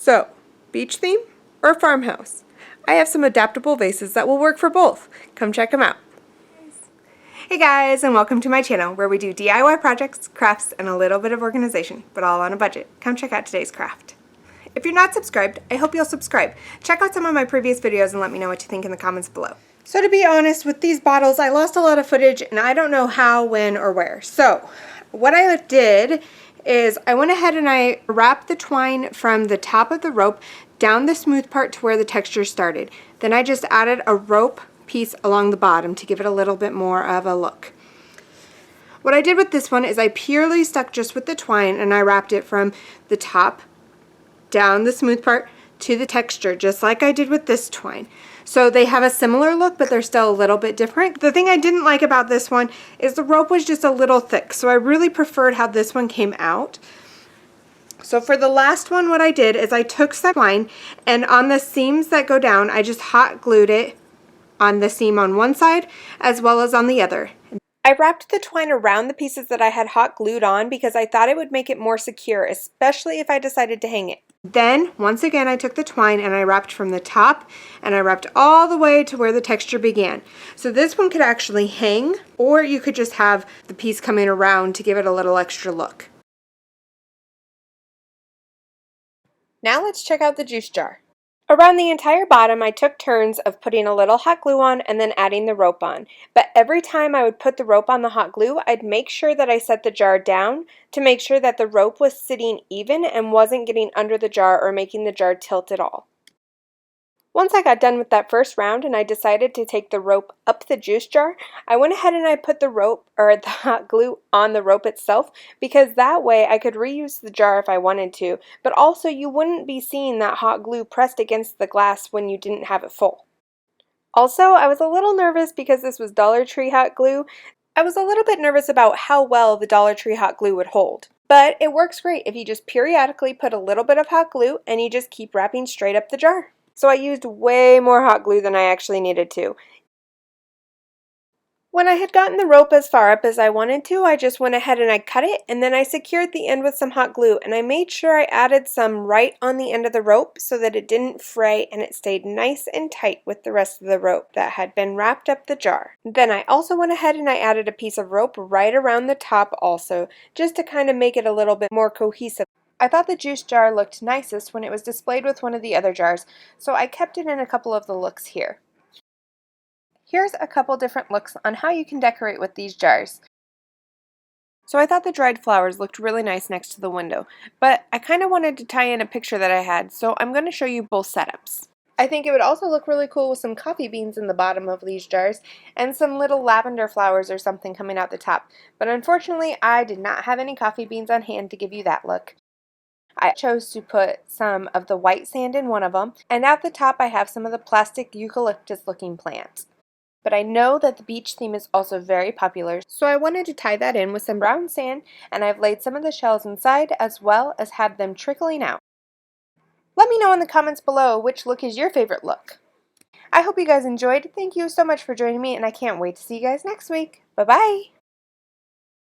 So, beach theme or farmhouse? I have some adaptable vases that will work for both. Come check them out. Hey guys, and welcome to my channel where we do DIY projects, crafts, and a little bit of organization, but all on a budget. Come check out today's craft. If you're not subscribed, I hope you'll subscribe. Check out some of my previous videos and let me know what you think in the comments below. So to be honest, with these bottles, I lost a lot of footage and I don't know how, when, or where. So what I did is I went ahead and I wrapped the twine from the top of the rope down the smooth part to where the texture started. Then I just added a rope piece along the bottom to give it a little bit more of a look. What I did with this one is I purely stuck just with the twine and I wrapped it from the top down the smooth part to the texture, just like I did with this twine. So they have a similar look, but they're still a little bit different. The thing I didn't like about this one is the rope was just a little thick, so I really preferred how this one came out. So for the last one, what I did is I took some twine, and on the seams that go down, I just hot glued it on the seam on one side as well as on the other. I wrapped the twine around the pieces that I had hot glued on because I thought it would make it more secure, especially if I decided to hang it. Then, once again, I took the twine and I wrapped from the top and I wrapped all the way to where the texture began. So this one could actually hang, or you could just have the piece coming around to give it a little extra look. Now let's check out the juice jar. Around the entire bottom, I took turns of putting a little hot glue on and then adding the rope on. But every time I would put the rope on the hot glue, I'd make sure that I set the jar down to make sure that the rope was sitting even and wasn't getting under the jar or making the jar tilt at all. Once I got done with that first round and I decided to take the rope up the juice jar, I went ahead and I put the rope, or the hot glue, on the rope itself because that way I could reuse the jar if I wanted to, but also you wouldn't be seeing that hot glue pressed against the glass when you didn't have it full. Also, I was a little nervous because this was Dollar Tree hot glue. I was a little bit nervous about how well the Dollar Tree hot glue would hold. But it works great if you just periodically put a little bit of hot glue and you just keep wrapping straight up the jar. So I used way more hot glue than I actually needed to. When I had gotten the rope as far up as I wanted to, I just went ahead and I cut it, and then I secured the end with some hot glue, and I made sure I added some right on the end of the rope so that it didn't fray and it stayed nice and tight with the rest of the rope that had been wrapped up the jar. Then I also went ahead and I added a piece of rope right around the top also, just to kind of make it a little bit more cohesive. I thought the juice jar looked nicest when it was displayed with one of the other jars, so I kept it in a couple of the looks here. Here's a couple different looks on how you can decorate with these jars. So I thought the dried flowers looked really nice next to the window, but I kind of wanted to tie in a picture that I had, so I'm going to show you both setups. I think it would also look really cool with some coffee beans in the bottom of these jars and some little lavender flowers or something coming out the top, but unfortunately I did not have any coffee beans on hand to give you that look. I chose to put some of the white sand in one of them, and at the top I have some of the plastic eucalyptus looking plants. But I know that the beach theme is also very popular, so I wanted to tie that in with some brown sand, and I've laid some of the shells inside as well as had them trickling out. Let me know in the comments below which look is your favorite look. I hope you guys enjoyed. Thank you so much for joining me, and I can't wait to see you guys next week. Bye-bye!